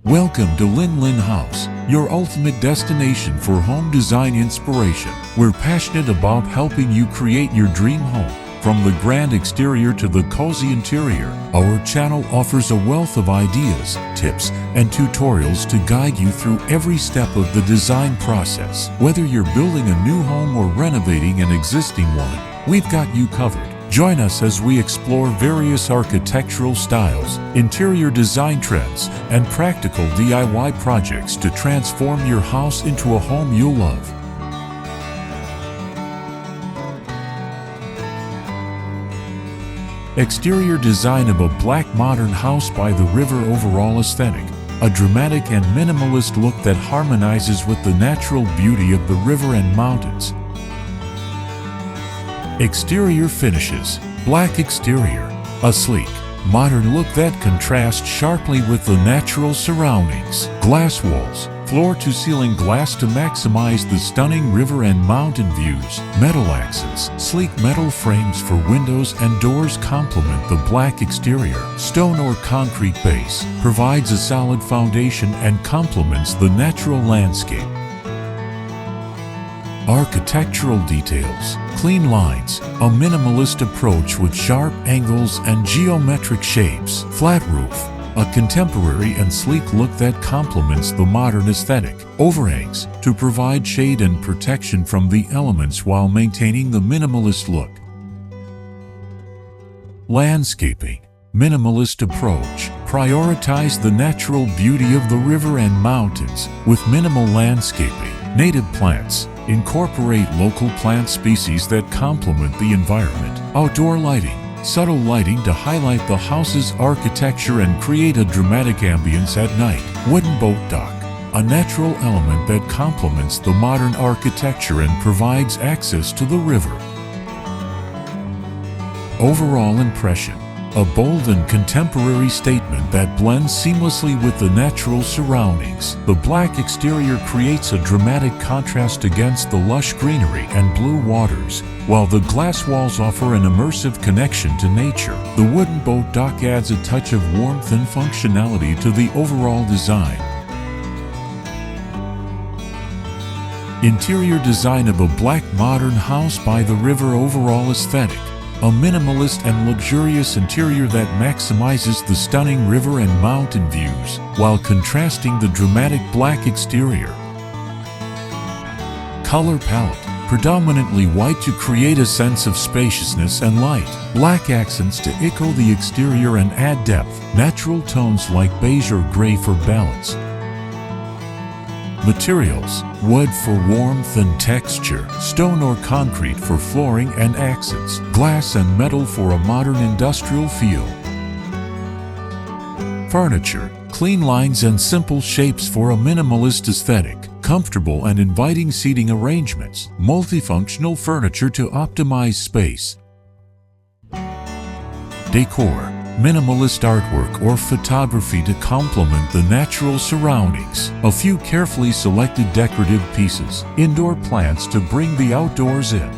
Welcome to Linh House, your ultimate destination for home design inspiration. We're passionate about helping you create your dream home. From the grand exterior to the cozy interior, our channel offers a wealth of ideas, tips, and tutorials to guide you through every step of the design process. Whether you're building a new home or renovating an existing one, we've got you covered. Join us as we explore various architectural styles, interior design trends, and practical DIY projects to transform your house into a home you'll love. Exterior design of a black modern house by the river. Overall aesthetic, a dramatic and minimalist look that harmonizes with the natural beauty of the river and mountains. Exterior finishes, black exterior, a sleek, modern look that contrasts sharply with the natural surroundings. Glass walls, floor-to-ceiling glass to maximize the stunning river and mountain views. Metal accents, sleek metal frames for windows and doors complement the black exterior. Stone or concrete base provides a solid foundation and complements the natural landscape. Architectural details, clean lines, a minimalist approach with sharp angles and geometric shapes. Flat roof, a contemporary and sleek look that complements the modern aesthetic. Overhangs, to provide shade and protection from the elements while maintaining the minimalist look. Landscaping, minimalist approach, prioritize the natural beauty of the river and mountains with minimal landscaping. Native plants, incorporate local plant species that complement the environment. Outdoor lighting, subtle lighting to highlight the house's architecture and create a dramatic ambience at night. Wooden boat dock, a natural element that complements the modern architecture and provides access to the river. Overall impression, a bold and contemporary statement that blends seamlessly with the natural surroundings. The black exterior creates a dramatic contrast against the lush greenery and blue waters, while the glass walls offer an immersive connection to nature. The wooden boat dock adds a touch of warmth and functionality to the overall design. Interior design of a black modern house by the river. Overall aesthetic, a minimalist and luxurious interior that maximizes the stunning river and mountain views, while contrasting the dramatic black exterior. Color palette, predominantly white to create a sense of spaciousness and light. Black accents to echo the exterior and add depth. Natural tones like beige or gray for balance. Materials, wood for warmth and texture, stone or concrete for flooring and accents, glass and metal for a modern industrial feel. Furniture, clean lines and simple shapes for a minimalist aesthetic, comfortable and inviting seating arrangements, multifunctional furniture to optimize space. Decor, minimalist artwork or photography to complement the natural surroundings. A few carefully selected decorative pieces. Indoor plants to bring the outdoors in.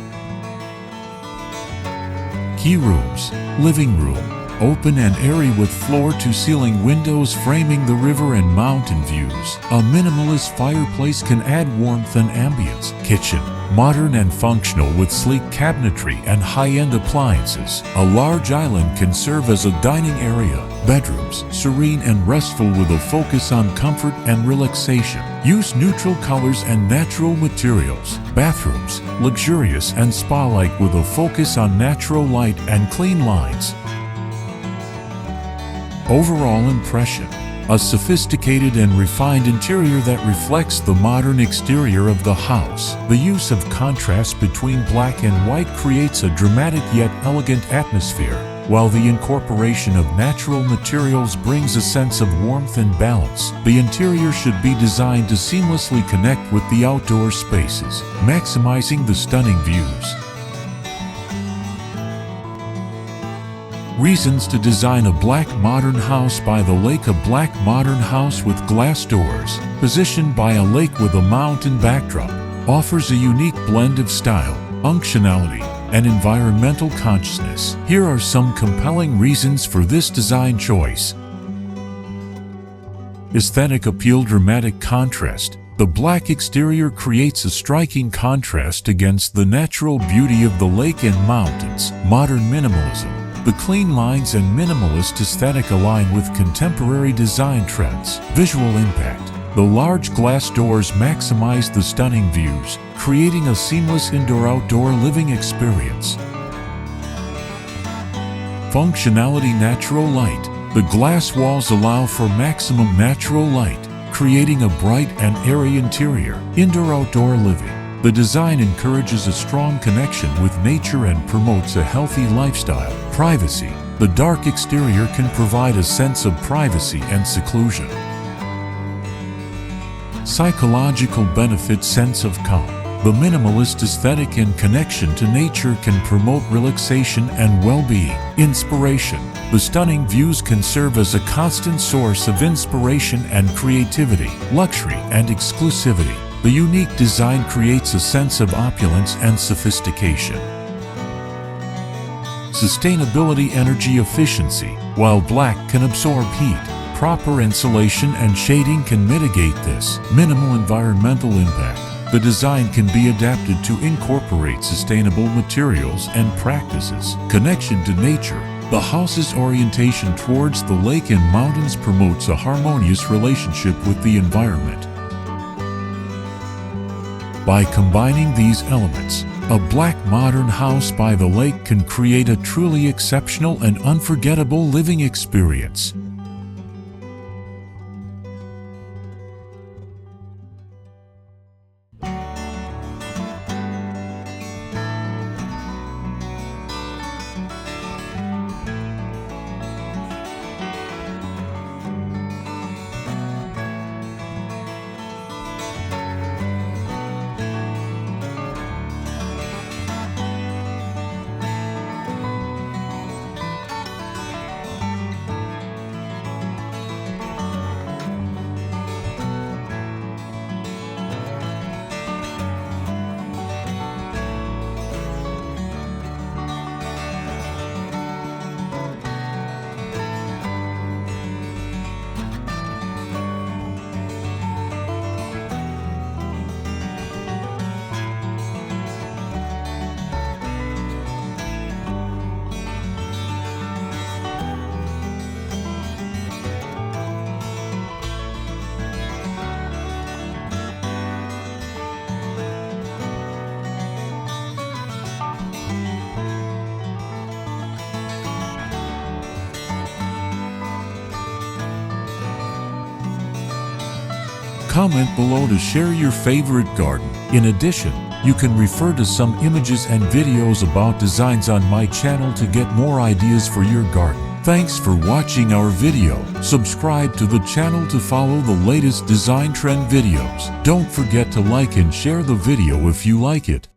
Key rooms, living room, open and airy with floor-to-ceiling windows framing the river and mountain views. A minimalist fireplace can add warmth and ambience. Kitchen, modern and functional with sleek cabinetry and high-end appliances. A large island can serve as a dining area. Bedrooms, serene and restful with a focus on comfort and relaxation. Use neutral colors and natural materials. Bathrooms, luxurious and spa-like with a focus on natural light and clean lines. Overall impression, a sophisticated and refined interior that reflects the modern exterior of the house. The use of contrast between black and white creates a dramatic yet elegant atmosphere, while the incorporation of natural materials brings a sense of warmth and balance. The interior should be designed to seamlessly connect with the outdoor spaces, maximizing the stunning views. Reasons to design a black modern house by the lake. A black modern house with glass doors, positioned by a lake with a mountain backdrop, offers a unique blend of style, functionality, and environmental consciousness. Here are some compelling reasons for this design choice. Aesthetic appeal. Dramatic contrast. The black exterior creates a striking contrast against the natural beauty of the lake and mountains. Modern minimalism. The clean lines and minimalist aesthetic align with contemporary design trends. Visual impact. The large glass doors maximize the stunning views, creating a seamless indoor-outdoor living experience. Functionality. Natural light. The glass walls allow for maximum natural light, creating a bright and airy interior. Indoor-outdoor living. The design encourages a strong connection with nature and promotes a healthy lifestyle. Privacy. The dark exterior can provide a sense of privacy and seclusion. Psychological benefit. Sense of calm. The minimalist aesthetic and connection to nature can promote relaxation and well-being. Inspiration. The stunning views can serve as a constant source of inspiration and creativity. Luxury and exclusivity. The unique design creates a sense of opulence and sophistication. Sustainability. Energy efficiency. While black can absorb heat, proper insulation and shading can mitigate this. Minimal environmental impact. The design can be adapted to incorporate sustainable materials and practices. Connection to nature. The house's orientation towards the lake and mountains promotes a harmonious relationship with the environment. By combining these elements, a black modern house by the lake can create a truly exceptional and unforgettable living experience. Comment below to share your favorite garden. In addition, you can refer to some images and videos about designs on my channel to get more ideas for your garden. Thanks for watching our video. Subscribe to the channel to follow the latest design trend videos. Don't forget to like and share the video if you like it.